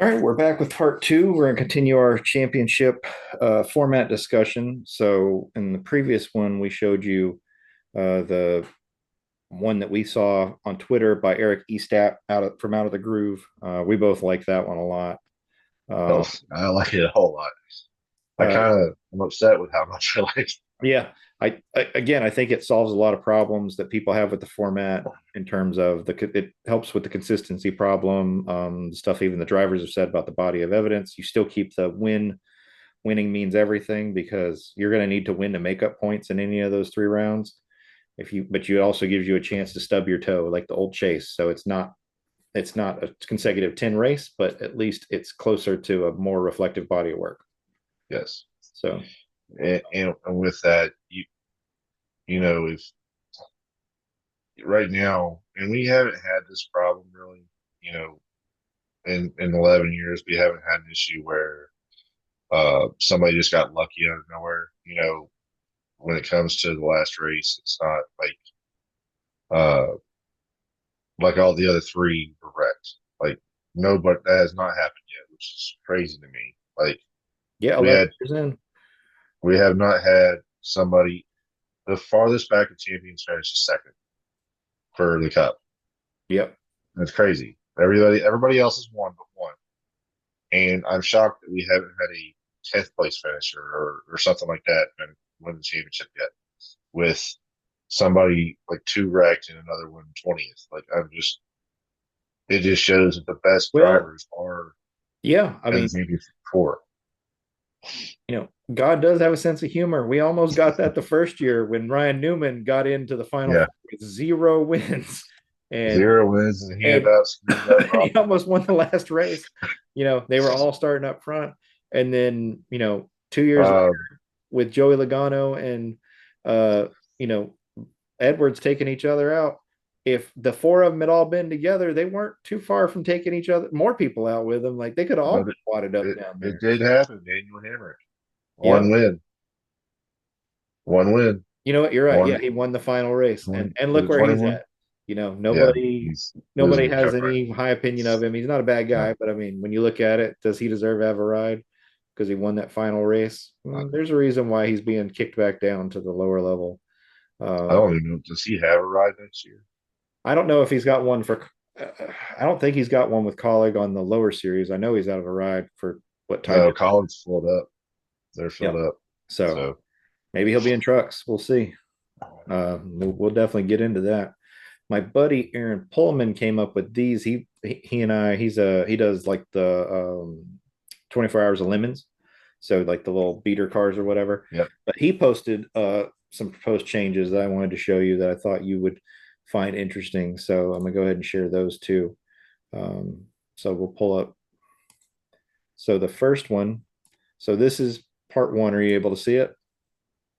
All right, we're back with part two. We're going to continue our championship format discussion. So, in the previous one, we showed you the one that we saw on Twitter by Eric Estap from Out of the Groove. We both like that one a lot. Uh, I like it a whole lot. I uh, kind of am upset with how much I like it. yeah, I think it solves a lot of problems that people have with the format in terms of it helps with the consistency problem. Stuff even the drivers have said about the body of evidence. You still keep the winning means everything because you're going to need to win to make up points in any of those three rounds. But you also gives you a chance to stub your toe like the old chase. So it's not a consecutive 10 race, but at least it's closer to a more reflective body of work. Yes, So and with that, if right now, and we haven't had this problem really, in 11 years, we haven't had an issue where somebody just got lucky out of nowhere. When it comes to the last race, it's not uh like all the other three were wrecked. Like nobody that has not happened yet, which is crazy to me. Like yeah, we 11 had years in. we have not had somebody the farthest back in champions finished second for the cup. Yep. That's crazy. Everybody else has won but one. And I'm shocked that we haven't had a 10th place finisher or something like that and win the championship yet with somebody like two wrecked and another one 20th. Like it just shows that the best Well, drivers are yeah. I in the mean, championship four. God does have a sense of humor. We almost got that the first year when Ryan Newman got into the final Yeah. four with zero wins. And Zero wins and he and about screwed up he probably. almost won the last race. They were all starting up front. And then, 2 years later Uh, with Joey Logano and uh, you know, Edwards taking each other out. If the four of them had all been together, they weren't too far from taking each other, more people out with them. Like they could have all but been wadded up it, down it there. did happen. Daniel Hammer. Yep. One win. One win. You know what? You're right. Yeah, One he won the final race, and look was it where he's 21? at. Yeah, Nobody he's nobody losing the has cup right any high opinion of him. He's not a bad now. guy, but I mean, when you look at it, does he deserve to have a ride because he won that final race? No. There's a reason why he's being kicked back down to the lower level. I Um, don't even know. Does he have a ride next year? I don't know if he's got one for. I don't think he's got one with colleague on the lower series. I know he's out of a ride for what time. No, Collins filled up. They're filled Yep. up. So So maybe he'll be in trucks. We'll see. We'll definitely get into that. My buddy Aaron Pullman came up with these. He and I he does like the 24 hours of lemons, so like the little beater cars or whatever. yeah. But he posted some proposed changes that I wanted to show you that I thought you would find interesting. So I'm gonna go ahead and share those too. Um, so we'll pull up. So the first one. So this is part one. Are you able to see it?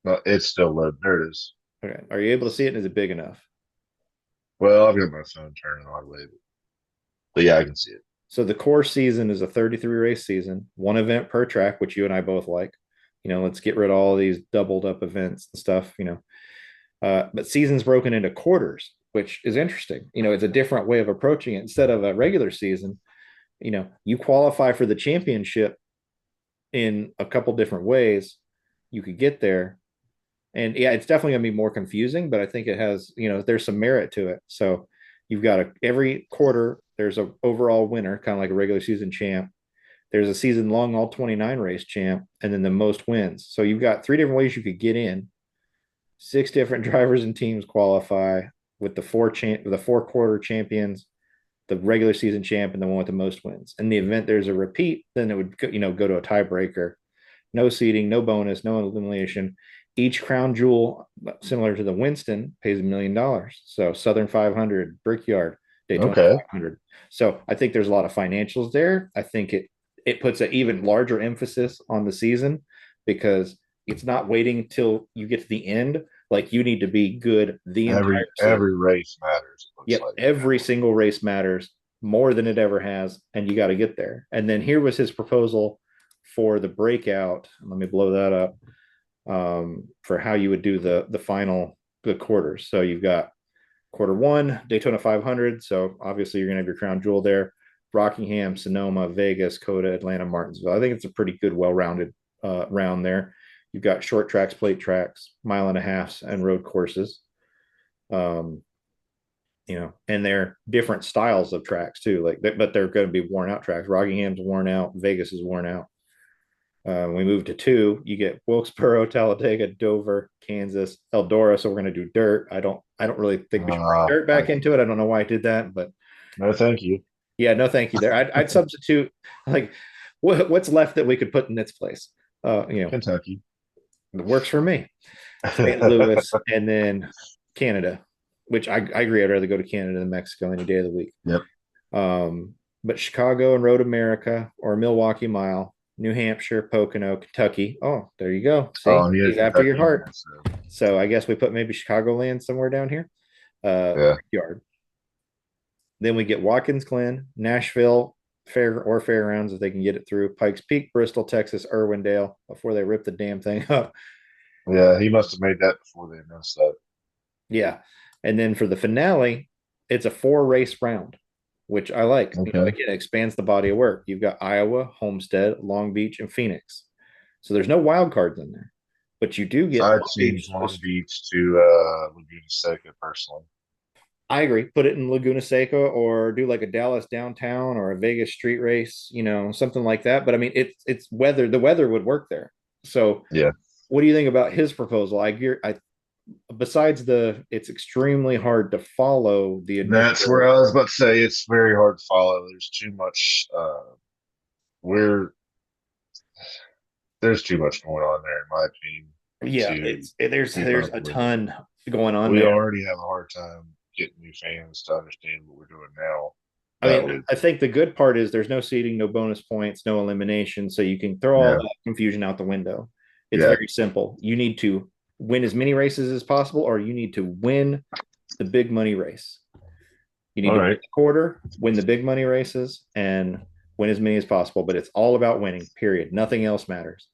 No, it's still loading. There it is. Okay. Are you able to see it? And is it big enough? Well, I've got my phone turning on way, but yeah, I can see it. So the core season is a 33 race season, one event per track, which you and I both like. Let's get rid of all these doubled up events and stuff. But season's broken into quarters, which is interesting. It's a different way of approaching it. Instead of a regular season, you qualify for the championship in a couple different ways. You could get there. And yeah, it's definitely going to be more confusing, but I think it has, there's some merit to it. So you've got every quarter, there's a overall winner, kind of like a regular season champ. There's a season long all 29 race champ, and then the most wins. So you've got three different ways you could get in. Six different drivers and teams qualify with the four quarter champions, the regular season champ, and the one with the most wins. In the event there's a repeat, then it would go to a tiebreaker. No seeding, no bonus, no elimination. Each crown jewel, similar to the Winston, pays $1 million. So Southern 500, Brickyard, Daytona Okay. 500. So I think there's a lot of financials there. I think it puts an even larger emphasis on the season because it's not waiting till you get to the end. Like you need to be good the entire season. Every race matters, it looks Yep, like every single race matters more than it ever has, and you got to get there. And then here was his proposal for the breakout. Let me blow that up for how you would do the quarters. So you've got quarter one, Daytona 500. So obviously you're going to have your crown jewel there, Rockingham, Sonoma, Vegas, Coda, Atlanta, Martinsville. I think it's a pretty good, well-rounded round there. You've got short tracks, plate tracks, mile and a halfs, and road courses. Um, and they're different styles of tracks too. But they're going to be worn out tracks. Rockingham's worn out. Vegas is worn out. We move to two. You get Wilkesboro, Talladega, Dover, Kansas, Eldora. So we're going to do dirt. I don't really think we should bring dirt I back into it. I don't know why I did that, but no, thank you, yeah, no, thank you. There, I'd substitute like what's left that we could put in its place. Kentucky. It works for me. St. Louis, and then Canada, which I agree. I'd rather go to Canada than Mexico any day of the week. Yep. But Chicago and Road America or Milwaukee Mile, New Hampshire, Pocono, Kentucky. Oh, there you go. See, Oh, and you had he's after your Kentucky in heart. there, so So I guess we put maybe Chicagoland somewhere down here. yeah. Yard. Then we get Watkins Glen, Nashville Fair or Fairgrounds if they can get it through, Pikes Peak, Bristol, Texas, Irwindale before they rip the damn thing up. Yeah, he must have made that before they announced that. Yeah. And then for the finale, it's a 4 race round, which I like. Okay. Again, it expands the body of work. You've got Iowa, Homestead, Long Beach, and Phoenix. So there's no wild cards in there, but you do get I'd Long change Beach. Long Beach to Laguna Seca personally. I agree. Put it in Laguna Seca or do like a Dallas downtown or a Vegas street race, something like that. But I mean, it's weather. The weather would work there. So, Yeah. what do you think about his proposal? I besides it's extremely hard to follow the That's where initial. I was about to say it's very hard to follow. There's too much we're there's too much going on there in my opinion Yeah, to keep there's up a with. ton going on We there. already have a hard time getting new fans to understand what we're doing now. I That mean, would I think the good part is there's no seeding, no bonus points, no elimination, so you can throw all yeah, that confusion out the window. It's yeah. very simple. You need to win as many races as possible, or you need to win the big money race. You need All to win right. the quarter, win the big money races, and win as many as possible. But it's all about winning, period. Nothing else matters.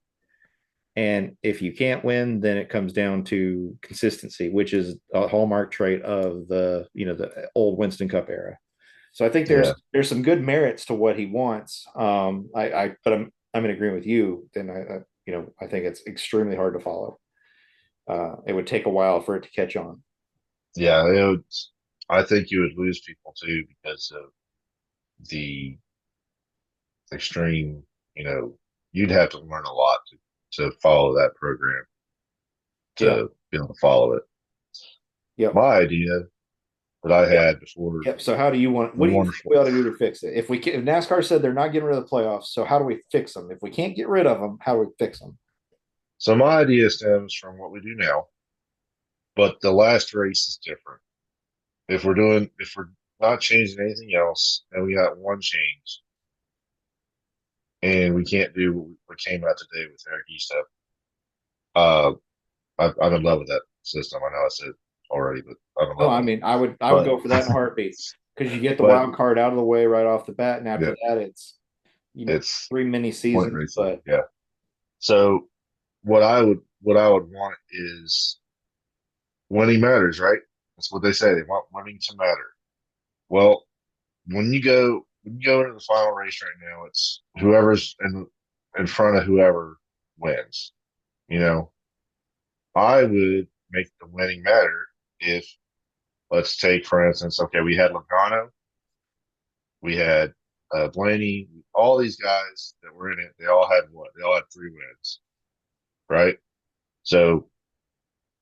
And if you can't win, then it comes down to consistency, which is a hallmark trait of the old Winston Cup era. So I think Yeah. there's some good merits to what he wants. But I'm in agreement with you. Then I think it's extremely hard to follow. It would take a while for it to catch on. Yeah, I think you would lose people too because of the extreme, you'd have to learn a lot to follow that program Yeah. to be able to follow it. Yep. My idea that I Yep. had before Yep. So how do you want? What was do you think wonderful. we ought to do to fix it? If NASCAR said they're not getting rid of the playoffs, so how do we fix them? If we can't get rid of them, how do we fix them? So my idea stems from what we do now, but the last race is different. If we're not changing anything else, and we got one change, and we can't do what came out today with Eric Eastup, uh, I'm in love with that system. I know I said already, but I'm in No, love I with it. mean I would But go for that in a heartbeat because you get the but wild card out of the way right off the bat, and after yeah, that it's it's 3 mini point seasons. racing. But Yeah. So what I would want is winning matters, right? That's what they say. They want winning to matter. Well, when you go into the final race right now, it's whoever's in front of whoever wins. You know, I would make the winning matter if let's take for instance, okay, we had Logano, we had Blaney, all these guys that were in it. They all had what? They all had 3 wins, right? So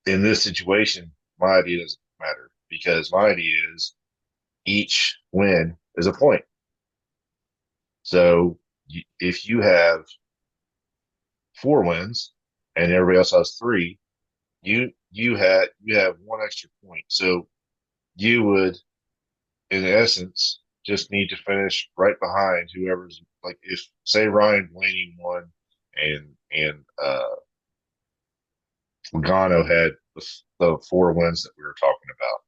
in this situation, my idea doesn't matter because my idea is each win is a point. So if you have 4 wins and everybody else has 3, you have 1 extra point. So you would, in essence, just need to finish right behind whoever's like if say Ryan Blaney won and Logano had the 4 wins that we were talking about.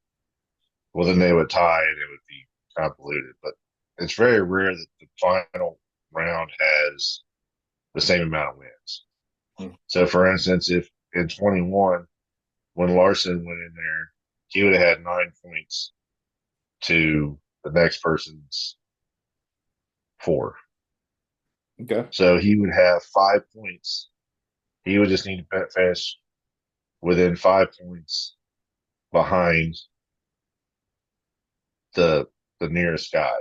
Well, then they would tie and it would be convoluted. But it's very rare that the final round has the same amount of wins. hmm, So, for instance, if in 21, when Larson went in there, he would have had 9 points to the next person's 4. Okay. So he would have 5 points. He would just need to finish within 5 points behind the the nearest guy.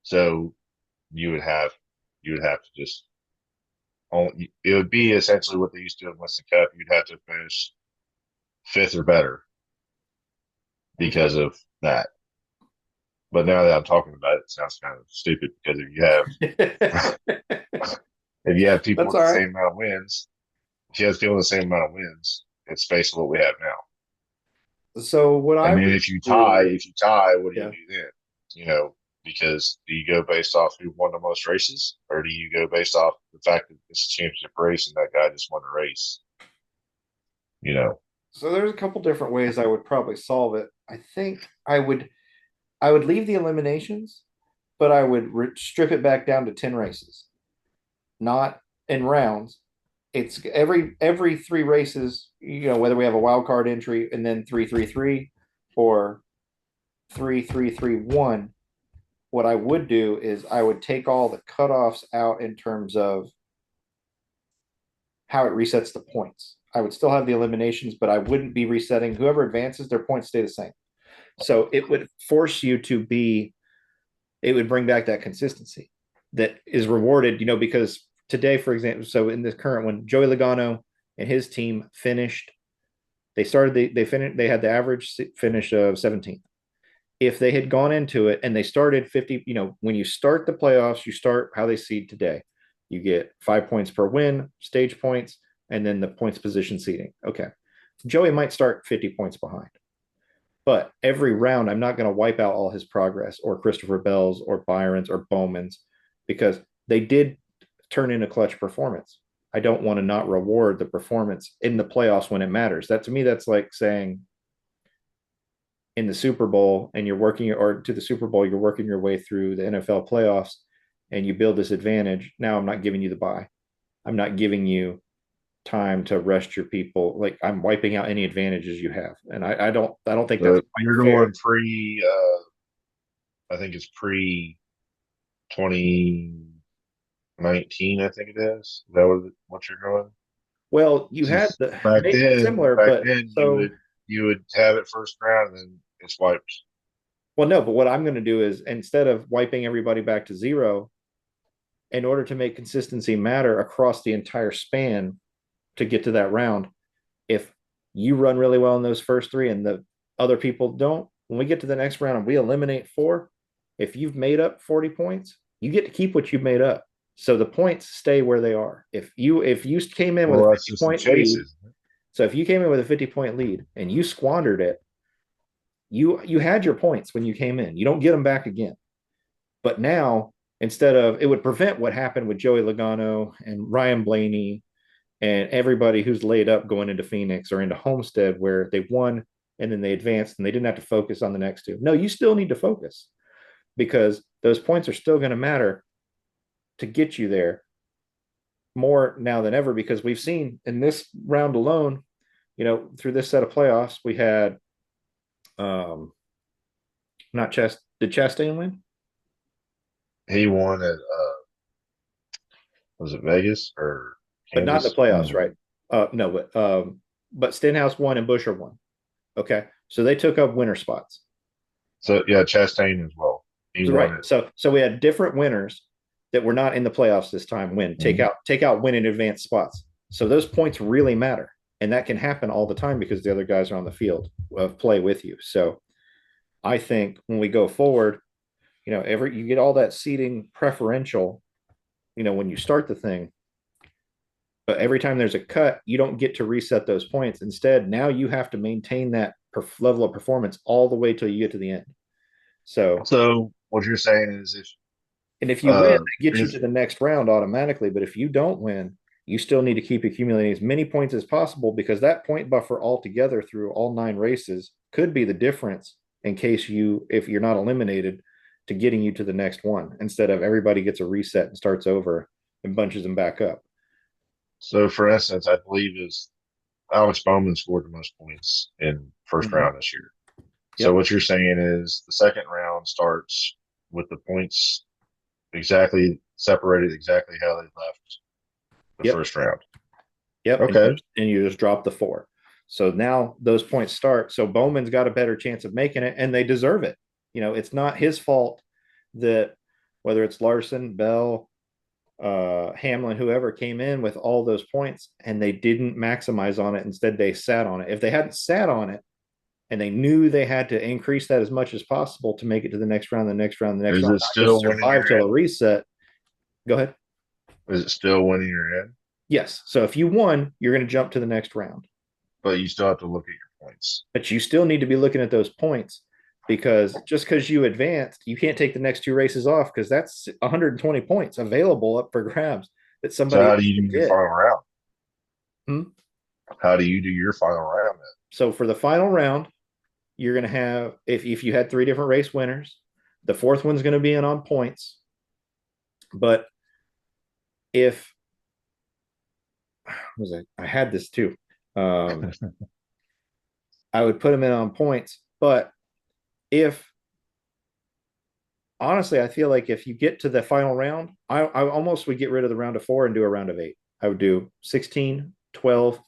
So you would have you would have to just only it would be essentially what they used to do in Winston Cup. You'd have to finish fifth or better Okay. because of that. But now that I'm talking about it, it sounds kind of stupid because if you have people That's with all the right. same amount of wins, if you have people with the same amount of wins, it's basically what we have now. So what I And then would do, if you tie, what do you yeah. do then? You know, because do you go based off who won the most races, or do you go based off the fact that it's a championship race and that guy just won the race? You know, So there's a couple different ways I would probably solve it. I think I would leave the eliminations, but I would strip it back down to 10 races, not in rounds. It's every three races, whether we have a wild card entry and then 3-3-3 or 3-3-3-1. What I would do is I would take all the cutoffs out in terms of how it resets the points. I would still have the eliminations, but I wouldn't be resetting. Whoever advances, their points stay the same. So it would force you to be, it would bring back that consistency that is rewarded, because today, for example, so in this current one, Joey Logano and his team finished, they finished, they had the average finish of 17th. If they had gone into it and they started 50, when you start the playoffs, you start how they seed today. You get 5 points per win, stage points, and then the points position seeding. Okay. Joey might start 50 points behind, but every round, I'm not going to wipe out all his progress or Christopher Bell's or Byron's or Bowman's because they did turn in a clutch performance. I don't want to not reward the performance in the playoffs when it matters. That to me, that's like saying in the Super Bowl and you're working or to the Super Bowl, you're working your way through the NFL playoffs and you build this advantage. Now I'm not giving you the bye. I'm not giving you time to rest your people. Like I'm wiping out any advantages you have. And I don't think that's so quite you're fair. going pre. I think it's pre 2019. I think it is. Is that what you're going? Well, you had Because the maybe similar, back but then so you would have it first round and then it's wiped. well, no, but what I'm going to do is instead of wiping everybody back to zero, in order to make consistency matter across the entire span to get to that round, if you run really well in those first three and the other people don't, when we get to the next round and we eliminate four, if you've made up 40 points, you get to keep what you've made up. So the points stay where they are. If you came in with a Well, that's 50 just in point lead, chases. so if you came in with a 50-point lead and you squandered it, you had your points when you came in. You don't get them back again. But now instead of it would prevent what happened with Joey Logano and Ryan Blaney and everybody who's laid up going into Phoenix or into Homestead where they won and then they advanced and they didn't have to focus on the next two. No, you still need to focus because those points are still going to matter to get you there more now than ever because we've seen in this round alone, through this set of playoffs, we had not Chest did Chastain win? He won at was it Vegas or But not in the Kansas? One of playoffs, them. right? No, but Stenhouse won and Busher won. Okay. So they took up winner spots. So yeah, Chastain as well. He So won right. it. So we had different winners that were not in the playoffs this time win. Take Mhm. out take out win in advanced spots. So those points really matter. And that can happen all the time because the other guys are on the field of play with you. So I think when we go forward, every you get all that seating preferential, when you start the thing, but every time there's a cut, you don't get to reset those points. Instead, now you have to maintain that level of performance all the way till you get to the end. So So what you're saying is and if you win, it gets you if to the next round automatically. But if you don't win, you still need to keep accumulating as many points as possible because that point buffer altogether through all 9 races could be the difference in case if you're not eliminated to getting you to the next one instead of everybody gets a reset and starts over and bunches them back up. so for instance, I believe is Alex Bowman scored the most points in first Mm-hmm. round this year. So Yep. what you're saying is the second round starts with the points. exactly separated exactly how they left the Yep. first round. Yep. Okay. And you just drop the four. So now those points start. So Bowman's got a better chance of making it, and they deserve it. It's not his fault that whether it's Larson, Bell, Hamlin, whoever came in with all those points and they didn't maximize on it. Instead, they sat on it. If they hadn't sat on it and they knew they had to increase that as much as possible to make it to the next round, the next round, the next Is round, it not just still winning survive your till end? a reset. Go ahead. Is it still winning your end? Yes. So if you won, you're going to jump to the next round. But you still have to look at your points. But you still need to be looking at those points because just because you advanced, you can't take the next two races off because that's 120 points available up for grabs that So somebody how do else you can do your get. final round? Hmm? How do you do your final round then? So for the final round, you're going to have, if you had three different race winners, the fourth one's going to be in on points. But if, was I had this too. Um, I would put them in on points. But if honestly, I feel like if you get to the final round, I almost would get rid of the round of four and do a round of eight. I would do 16, 12,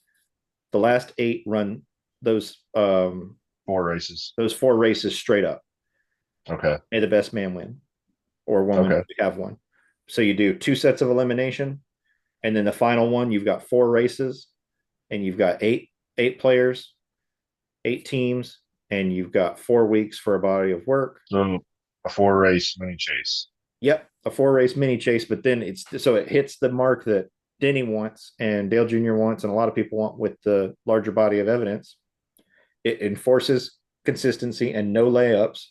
the last eight run Four races. those four races straight up. Okay. May the best man win or woman Okay. have one. So you do two sets of elimination, and then the final one, you've got four races, and you've got eight players, eight teams, and you've got 4 weeks for a body of work. So a four race mini chase. Yep, a four race mini chase, but then it hits the mark that Denny wants and Dale Jr. wants, and a lot of people want with the larger body of evidence. It enforces consistency and no layups,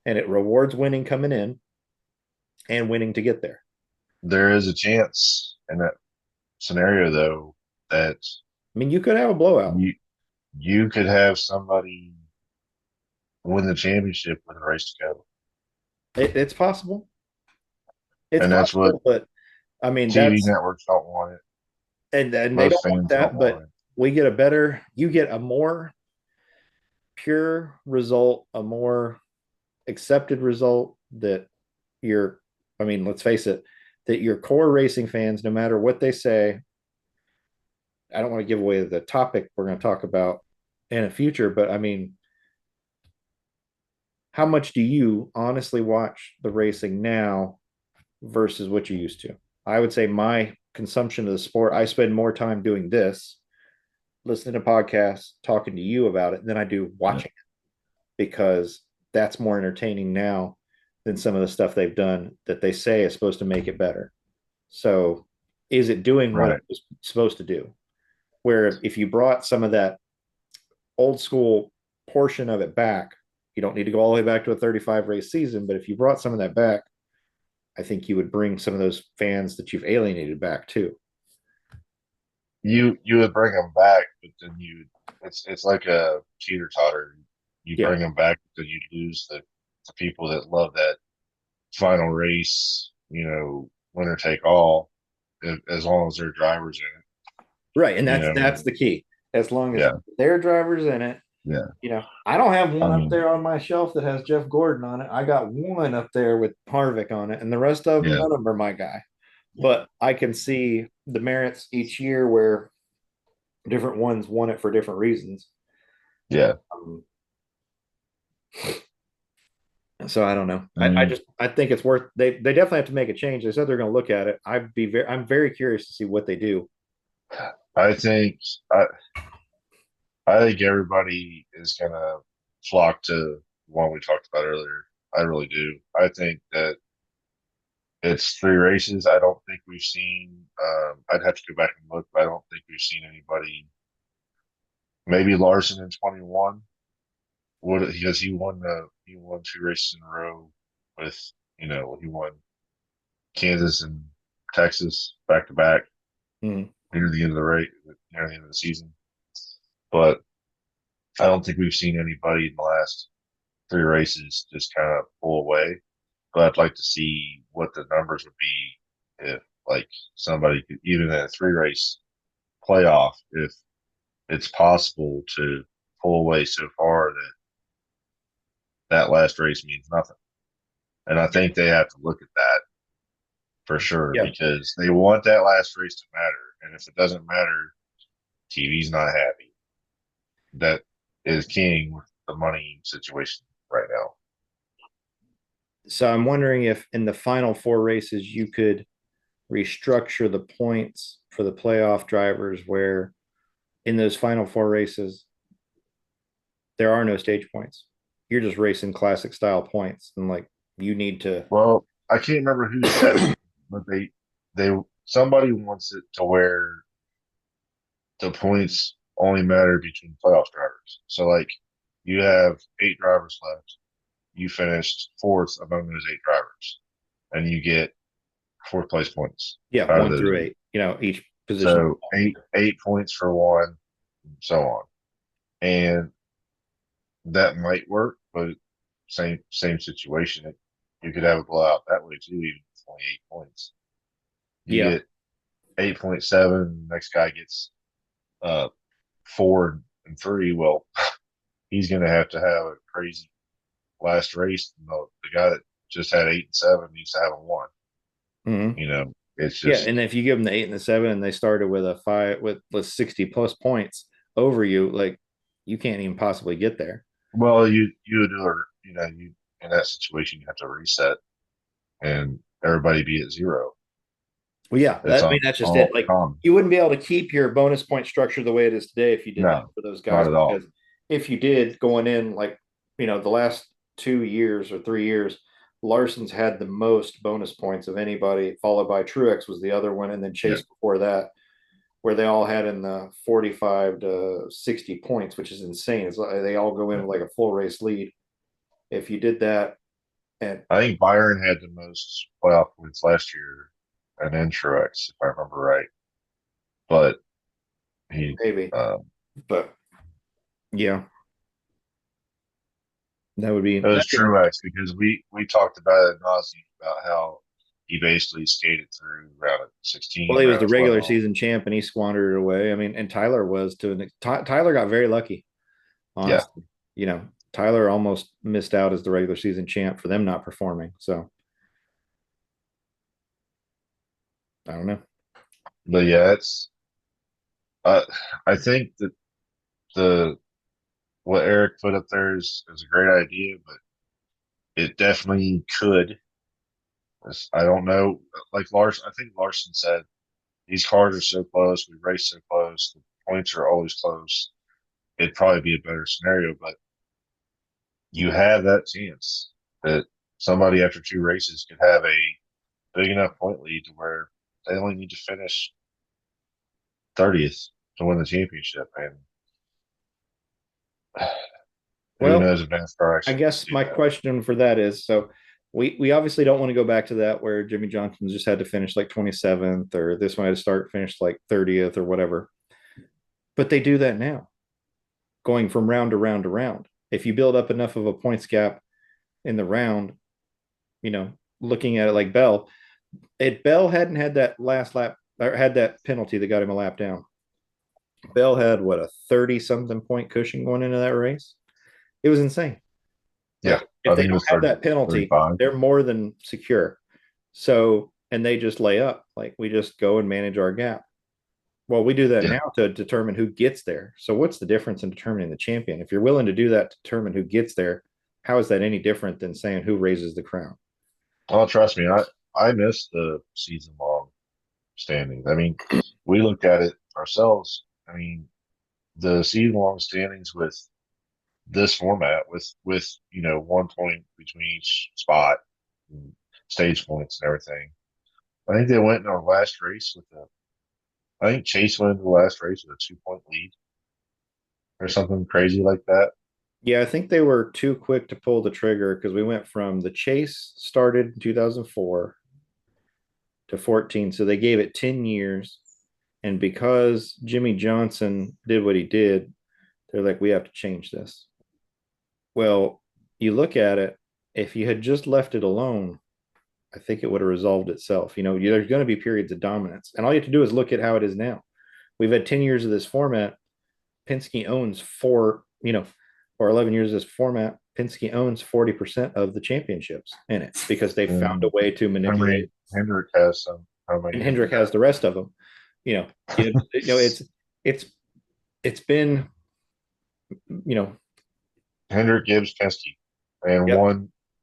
and it rewards winning coming in and winning to get there. There is a chance in that scenario though that I mean, you could have a blowout. you you could have somebody win the championship with a race to go. It's possible. It's And that's what possible, but I mean TV that's networks don't want it. and they Most don't want fans don't that, but want it. you get a more pure result, a more accepted result that you're, I mean, let's face it, that your core racing fans, no matter what they say, I don't want to give away the topic we're going to talk about in the future, but I mean, how much do you honestly watch the racing now versus what you used to? I would say my consumption of the sport, I spend more time doing this, listening to podcasts, talking to you about it than I do Yeah. watching it because that's more entertaining now than some of the stuff they've done that they say is supposed to make it better. So, is it doing what it Right. was supposed to do? Where if you brought some of that old school portion of it back, you don't need to go all the way back to a 35 race season, but if you brought some of that back, I think you would bring some of those fans that you've alienated back too. You would bring them back, but then it's like a teeter totter. You Yeah. bring them back, but then you lose the people that love that final race, winner take all, as long as their drivers in Right. And it, that's the key. As long as yeah, their drivers in it, yeah, I don't have I one up mean, there on my shelf that has Jeff Gordon on it. I got one up there with Harvick on it, and the rest of them, yeah, none of them are my guy. But I can see the merits each year where different ones won it for different reasons. yeah. Um, so I don't know. I mean, I think it's worth they definitely have to make a change. They said they're going to look at it. I'm very curious to see what they do. I think I I think everybody is gonna flock to the one we talked about earlier. I really do. I think that it's three races. I don't think we've seen. I'd have to go back and look, but I don't think we've seen anybody. Maybe Larson in 21 would because he won two races in a row with he won Kansas and Texas back to back Mm. near the end of the race, near the end of the season. But I don't think we've seen anybody in the last three races just kind of pull away. But I'd like to see what the numbers would be if like somebody could even in a three race playoff if it's possible to pull away so far that that last race means nothing. And I think they have to look at that for sure Yeah. because they want that last race to matter. And if it doesn't matter, TV's not happy. That is king with the money situation right now. So I'm wondering if in the final four races you could restructure the points for the playoff drivers where in those final four races there are no stage points. You're just racing classic style points and like you need to. Well, I can't remember who said it, but they somebody wants it to where the points only matter between playoff drivers. So like you have 8 drivers left. You finished fourth among those 8 drivers, and you get fourth place points Yeah, out of one those through eight. eight, each position. So eight points for one, and so on. And that might work, but same situation. You could have a blowout that way too, even with only 8 points. You Yeah. get 8.7, next guy gets 4 and 3. Well, he's going to have a crazy last race. The guy that just had 8 and 7 needs to have a one. Mhm. You know, it's Yeah. just And if you give them the eight and the seven and they started with a five with 60 plus points over you, like you can't even possibly get there. well, you do you in that situation you have to reset and everybody be at 0. Well, yeah, That's I mean that's just it. all Like common. you wouldn't be able to keep your bonus point structure the way it is today if you did that No, for those not guys at all. because if you did going in like the last 2 years or 3 years, Larson's had the most bonus points of anybody, followed by Truex was the other one, and then Yeah, Chase before that, where they all had in the 45 to 60 points, which is insane. It's like they all go in yeah. with like a full race lead. If you did that, and I think Byron had the most playoff points last year, and then Truex, if I remember right. But he, maybe, um, but yeah, that would be it was that. Truex because we talked about it at nauseam about how he basically skated through round Well, 16, he was round the regular 12. season champ, and he squandered it away. I mean, and Tyler was to Tyler got very lucky, Yeah, honestly. Tyler almost missed out as the regular season champ for them not performing. So I don't know. but yeah, it's uh, I think that the what Eric put up there is a great idea, but it definitely could. I don't know. Like Larson, I think Larson said these cars are so close. We race so close. The points are always close. It'd probably be a better scenario, but you have that chance that somebody after 2 races could have a big enough point lead to where they only need to finish 30th to win the championship. And who Well, knows if NASCAR I actually wants guess to do my that. question for that is so we obviously don't want to go back to that where Jimmy Johnson just had to finish like 27th or this one had to start finish like 30th or whatever. But they do that now, going from round to round to round. If you build up enough of a points gap in the round, you know, looking at it like Bell, if Bell hadn't had that last lap or had that penalty that got him a lap down, Bell had what a 30 something point cushion going into that race. It was insane. Yeah, Like if I they think it don't was have 30, that penalty, 35. they're more than secure. So, and they just lay up. Like we just go and manage our gap. Well, we do that Yeah, now to determine who gets there. So, what's the difference in determining the champion? If you're willing to do that to determine who gets there, how is that any different than saying who raises the crown? oh, trust me, I missed the season long standings. I mean, we looked at it ourselves. I mean, the season long standings with this format, with 1 point between each spot, and stage points and everything. I think they went in our last race with a. I think Chase went into the last race with a 2 point lead or something crazy like that. Yeah, I think they were too quick to pull the trigger because we went from the chase started in 2004 to 14. So they gave it 10 years. And because Jimmy Johnson did what he did, they're like, we have to change this. Well, you look at it, if you had just left it alone, I think it would have resolved itself. There's going to be periods of dominance. And all you have to do is look at how it is now. We've had 10 years of this format. Penske owns or 11 years of this format. Penske owns 40% of the championships in it because they found a And way to how many manipulate. Hendrick has some. How many and Hendrick Hendrick has the rest of them. Gibbs, it's it's been, you know, Hendrick, Gibbs, Penske, and yep,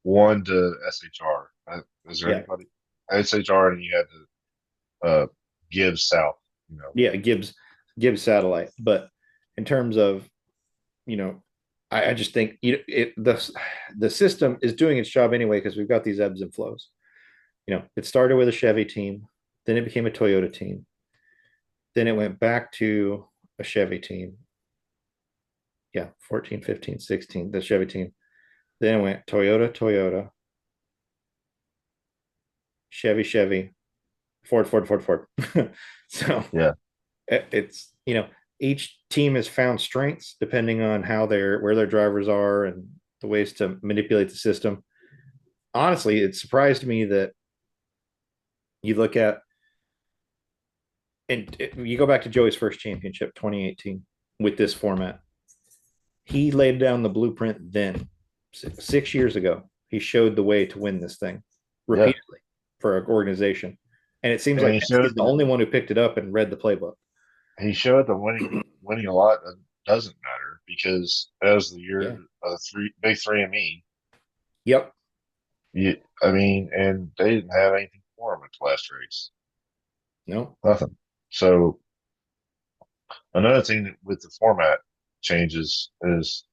one to SHR. Is there yeah, anybody? SHR, and you had to Gibbs South. You know, yeah, Gibbs satellite. But in terms of, you know, I just think the system is doing its job anyway because we've got these ebbs and flows. It started with a Chevy team, then it became a Toyota team, then it went back to a Chevy team. Yeah, 14, 15, 16, the Chevy team. Then it went Toyota, Toyota, Chevy, Chevy, Ford, Ford, Ford, Ford. So yeah, it's, each team has found strengths depending on where their drivers are and the ways to manipulate the system. Honestly, it surprised me that you look at, and you go back to Joey's first championship, 2018, with this format. He laid down the blueprint then, 6 years ago. He showed the way to win this thing yeah, repeatedly for an organization. And it seems and like Penske is the only one who picked it up and read the playbook. he showed the winning a lot doesn't matter because as the Yeah. year three big three and me, Yep. I mean, and they didn't have anything for him at the last race, No. nothing. So another thing with the format changes is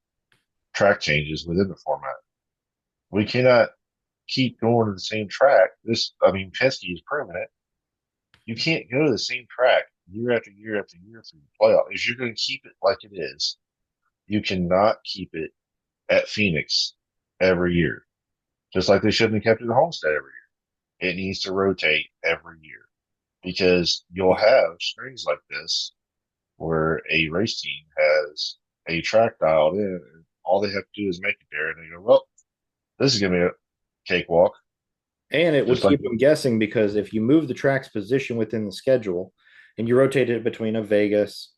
track changes within the format. We cannot keep going to the same track. I mean, Penske is proving it. You can't go to the same track year after year after year through the playoff. If you're going to keep it like it is, you cannot keep it at Phoenix every year, just like they shouldn't have kept it at Homestead every year. It needs to rotate every year because you'll have strings like this where a race team has a track dialed in and all they have to do is make it there and they go, well, this is going to be a cakewalk. And it would Just like, keep them guessing because if you move the track's position within the schedule and you rotate it between a Vegas,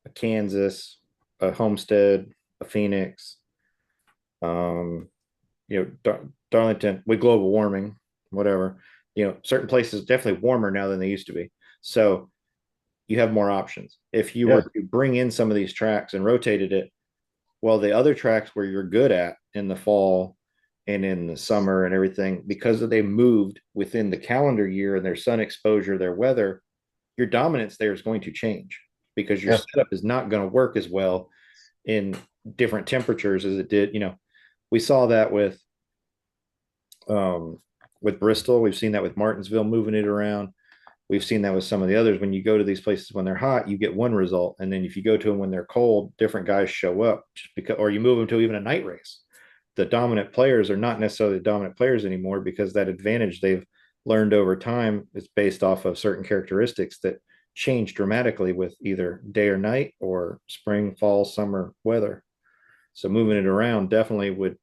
a Kansas, a Homestead, a Phoenix, um, Darlington with global warming, whatever, certain places definitely warmer now than they used to be. So you have more options. If you yeah, were to bring in some of these tracks and rotated it, well, the other tracks where you're good at in the fall and in the summer and everything, because they moved within the calendar year and their sun exposure, their weather, your dominance there is going to change because your yeah, setup is not going to work as well in different temperatures as it did. We saw that um, with Bristol. We've seen that with Martinsville moving it around. We've seen that with some of the others. When you go to these places when they're hot, you get one result, and then if you go to them when they're cold, different guys show up just because, or you move them to even a night race. The dominant players are not necessarily the dominant players anymore because that advantage they've learned over time is based off of certain characteristics that change dramatically with either day or night or spring, fall, summer weather. So moving it around definitely would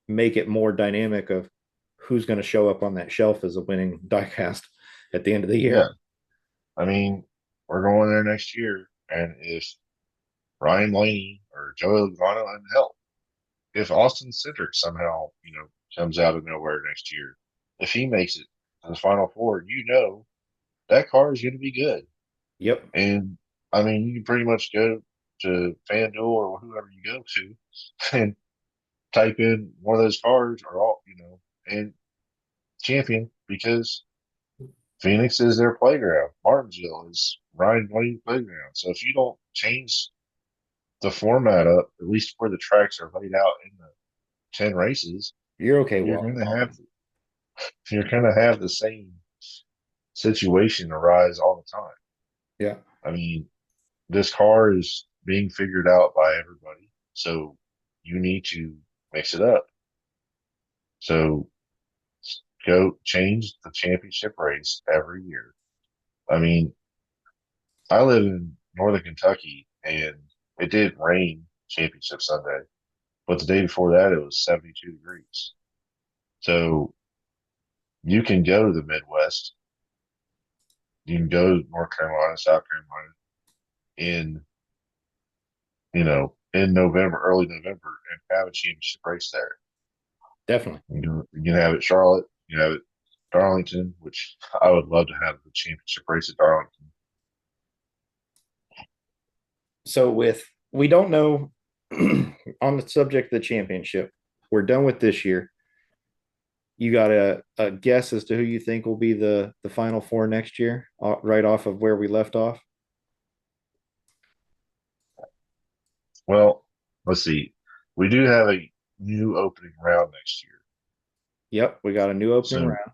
make it more dynamic of who's going to show up on that shelf as a winning diecast at the end of the yeah. year. I mean, we're going there next year, and if Ryan Blaney or Joey Logano and help, if Austin Cindric somehow, comes out of nowhere next year, if he makes it to the Final Four, that car is going to be good. Yep. And I mean, you can pretty much go to FanDuel or whoever you go to and type in one of those cars or and champion because Phoenix is their playground. Martinsville is Ryan Blaney's playground. So if you don't change the format up, at least where the tracks are laid out in the 10 races, You're okay you're walking going to on have them. you're going to have the same situation arise all the time. Yeah. I mean, this car is being figured out by everybody, so you need to mix it up. So go change the championship race every year. I mean, I live in northern Kentucky, and it did rain championship Sunday, but the day before that it was 72 degrees. So you can go to the Midwest, you can go to North Carolina, South Carolina in in November, early November, and have a championship race there. Definitely. You can have it Charlotte, you have it. Darlington, which I would love to have the championship race at Darlington. So with we don't know on the subject of the championship, we're done with this year. You got a guess as to who you think will be the final four next year, right off of where we left off? Well, let's see. We do have a new opening round next year. Yep, we got a new opening So round.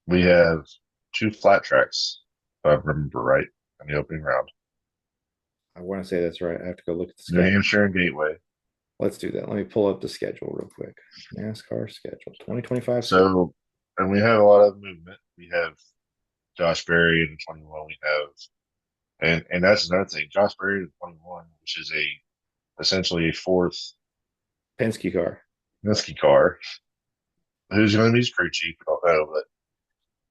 we have two flat tracks, if I remember right, in the opening round. I want to say that's right. I have to go look at the New schedule. Hampshire and Gateway. Let's do that. Let me pull up the schedule real quick. NASCAR schedule 2025 schedule. So, and we have a lot of movement. We have Josh Berry in 21. We have, and that's another thing. Josh Berry in 21, which is essentially a fourth Penske car. Penske car. Who's going to be his crew chief? I don't know, but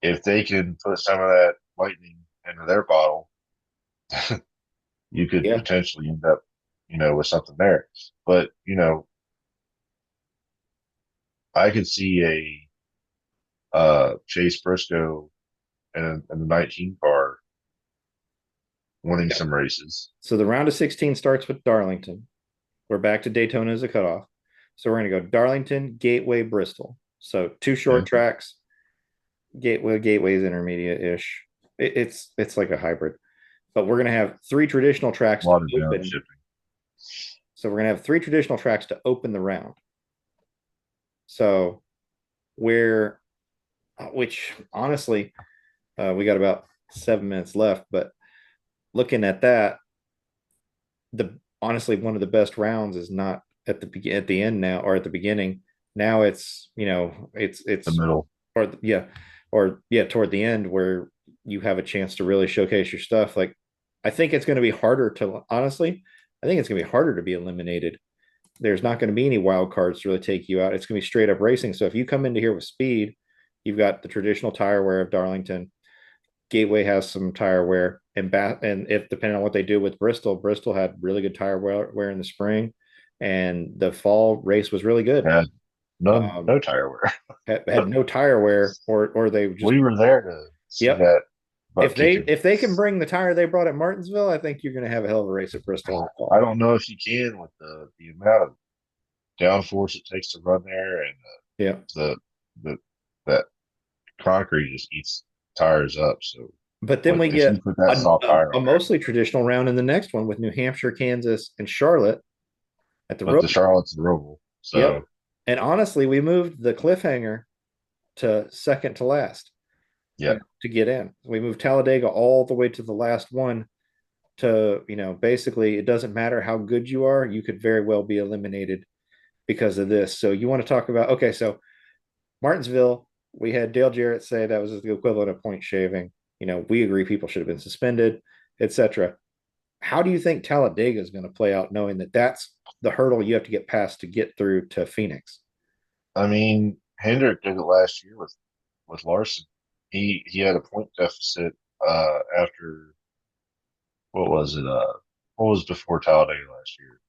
if they can put some of that lightning into their bottle, you could Yeah. potentially end up, with something there. But I could see a Chase Briscoe in the 19 car winning Yep. some races. So the round of 16 starts with Darlington. We're back to Daytona as a cutoff. So we're going to go Darlington, Gateway, Bristol. So two short Okay. tracks. Gateway's intermediate ish. It's like a hybrid, but we're going to have three traditional A tracks to lot of open. downshift. So we're going to have three traditional tracks to open the round. So we're, which honestly, we got about 7 minutes left, but looking at that, the honestly one of the best rounds is not at the end now or at the beginning. Now it's The it's middle. or yeah toward the end where you have a chance to really showcase your stuff. Like I think it's going to be harder to honestly. I think it's going to be harder to be eliminated. There's not going to be any wild cards to really take you out. It's going to be straight up racing. So if you come into here with speed, you've got the traditional tire wear of Darlington. Gateway has some tire wear, and if depending on what they do with Bristol, Bristol had really good tire wear in the spring, and the fall race was really good. Had no Um, tire wear. had no tire wear, or they just We were there to see yep. that butt kicking. If they can bring the tire they brought at Martinsville, I think you're going to have a hell of a race at Bristol in the I fall. don't know if you can with the amount of downforce it takes to run there, and Yeah, the that concrete just eats tires up. So but then we if get you put that soft tire a on there, mostly traditional round in the next one with New Hampshire, Kansas, and Charlotte at the but the road. Charlotte's the Roval. Yep. So And honestly, we moved the cliffhanger to second to last, yeah, to get in. We moved Talladega all the way to the last one to, basically it doesn't matter how good you are, you could very well be eliminated because of this. So you want to talk about, okay, so Martinsville, we had Dale Jarrett say that was the equivalent of point shaving. We agree people should have been suspended, etc. How do you think Talladega is going to play out knowing that that's the hurdle you have to get past to get through to Phoenix? I mean Hendrick did it last year with Larson. He had a point deficit after what was it? What was before Talladega last year?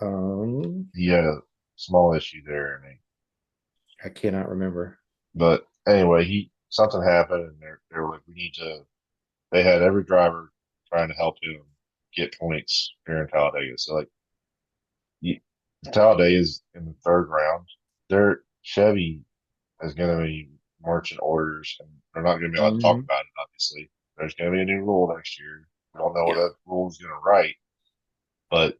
Um, He had a small issue there, I cannot remember. but anyway, he something happened, and they were like, we need to. They had every driver trying to help him get points here in Talladega. So like, you, Talladega is in the third round. Their Chevy is going to be marching orders, and they're not going to be allowed to talk Mhm. about it. Obviously, there's going to be a new rule next year. We don't know what Yeah. that rule is going to write, but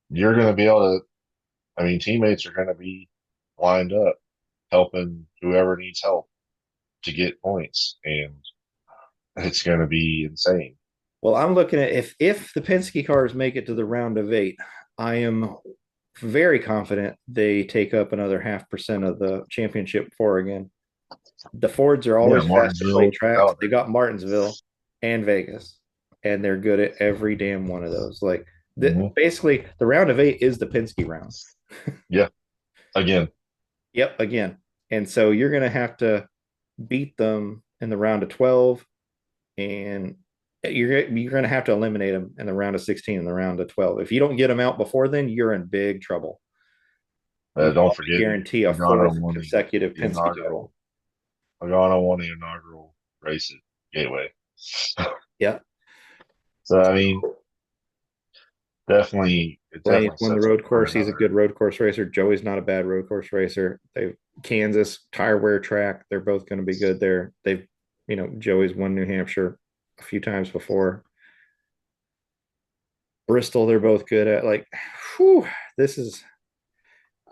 you're going to be able to. I mean, teammates are going to be lined up helping whoever needs help to get points, and it's going to be insane. Well, I'm looking at if the Penske cars make it to the round of eight, I am very confident they take up another 0.5% of the championship for again. The Fords are Yeah, always fast at late Martinsville, tracks. They Talladega. got Martinsville and Vegas, and they're good at every damn one of those. Like Hmm. basically, the round of eight is the Penske round. Yeah, again, Yep, again. And so you're going to have to beat them in the round of 12, and you're going to have to eliminate them in the round of 16 and the round of 12. If you don't get them out before then, you're in big trouble. You don't almost forget guarantee a Logano fourth won consecutive the Penske inaugural. title. Logano won the inaugural race at Gateway. Yeah. So I mean, definitely it Blaney's definitely won the sets up road for course. He's a another. good road course racer. Joey's not a bad road course racer. They Kansas tire wear track. They're both going to be good there. They've, Joey's won New Hampshire a few times before. Bristol, they're both good at. Like, whew, this is.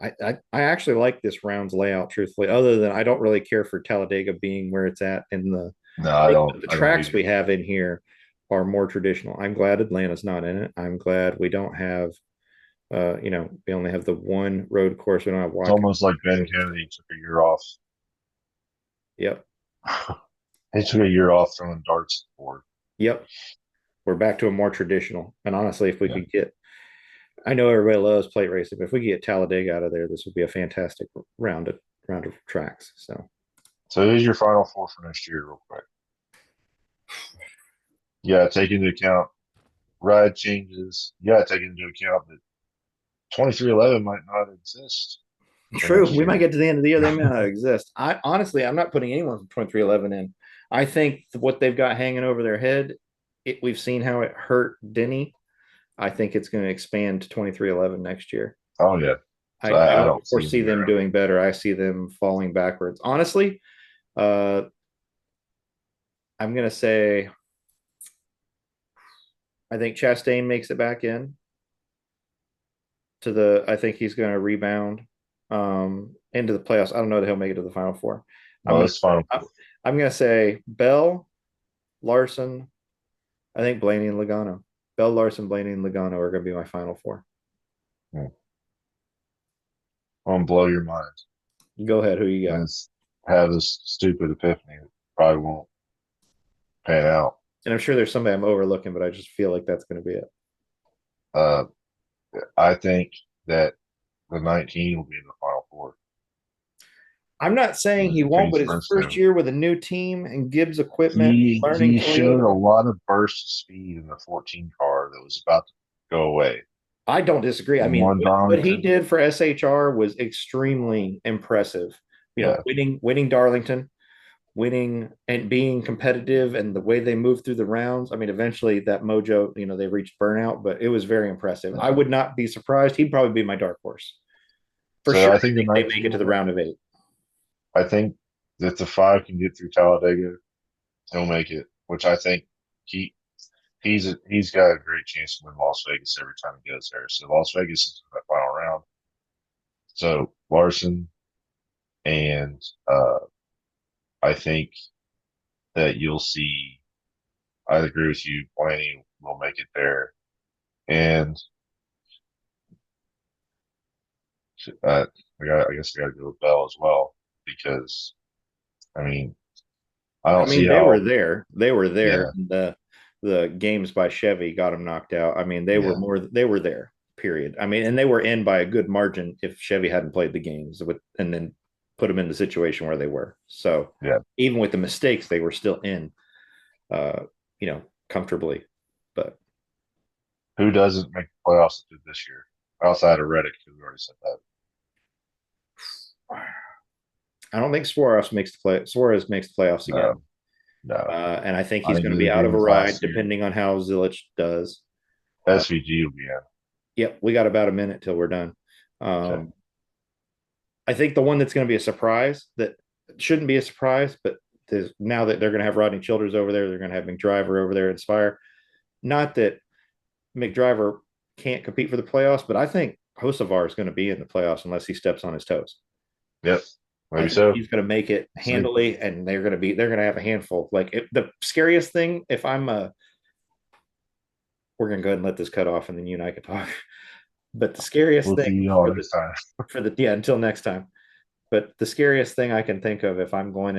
I actually like this round's layout, truthfully. Other than I don't really care for Talladega being where it's at in the. No, I I think don't. the I don't tracks we either. have in here are more traditional. I'm glad Atlanta's not in it. I'm glad we don't have we only have the one road course. We don't have It's Watkins. almost like Ben Kennedy took a year off. Yep. He took a year off throwing darts at the board. Yep. We're back to a more traditional. And honestly, if we Yeah. could get, I know everybody loves plate racing, but if we could get Talladega out of there, this would be a fantastic round of tracks. So So here's your final four for next year, real quick. Yeah, take into account ride changes. Yeah, take into account that 2311 might not exist for true, next we might year. get to the end of the year, they may not exist. I honestly, I'm not putting anyone from 2311 in. I think what they've got hanging over their head, we've seen how it hurt Denny. I think it's going to expand to 2311 next year. Oh yeah. So I I don't don't see foresee any them room. doing better. I see them falling backwards. Honestly, uh, I'm going to say I think Chastain makes it back in to the. I think he's going to rebound into the playoffs. I don't know that he'll make it to the final four. I'm No, going to it's say final four. I'm going to say Bell, Larson. I think Blaney and Logano. Bell, Larson, Blaney, and Logano are going to be my final four. Hmm. I'm gonna blow your mind. Go ahead. Who you got? Let's have this stupid epiphany that probably won't pan out. And I'm sure there's somebody I'm overlooking, but I just feel like that's going to be it. Uh, I think that the 19 will be in the final four. I'm not saying he won't, but Chase his first Briscoe. year with a new team and Gibbs equipment, learning He showed a Toyota. lot of burst of speed in the 14 car that was about to go away. I don't disagree. I And mean, one what he Darlington, did for SHR was extremely impressive. yeah, Winning Darlington, winning and being competitive, and the way they moved through the rounds. I mean, eventually that mojo, they reached burnout, but it was very impressive. yeah. I would not be surprised. He'd probably be my dark horse for So sure. I I think the think they make 19 it to will the win. round of eight. I think that the five can get through Talladega, he'll make it. Which I think he he's got a great chance to win Las Vegas every time he goes there. So Las Vegas is the final round. So Larson and I think that you'll see. I agree with you. Blaney will make it there, and I guess I got to go with Bell as well because I mean I I don't see mean, they were how. there. They were there. Yeah, The games by Chevy got them knocked out. I mean, yeah, they were there. Period. I mean, and they were in by a good margin if Chevy hadn't played the games with and then put them in the situation where they were. So yeah. even with the mistakes, they were still in, uh, comfortably. But Who doesn't make the playoffs this year outside of Reddick? Because we already said that. I don't think Suarez makes the playoffs again. No, no. And I think I he's think going to he'll be out agree of a with ride last year. depending on how Zilich does. Uh, SVG will be in. yep, we got about a minute till we're done. Okay. Um, I think the one that's going to be a surprise that shouldn't be a surprise, but now that they're going to have Rodney Childers over there, they're going to have McDriver over there, Inspire. Not that McDriver can't compete for the playoffs, but I think Hocevar is going to be in the playoffs unless he steps on his toes. Yep. I Maybe think so. he's going to make it We'll see. handily, and they're going to have a handful. Like the scariest thing, if I'm we're going to go ahead and let this cut off, and then you and I can talk. But the scariest We'll thing see you all for next time. the until next time. But the scariest thing I can think of if I'm going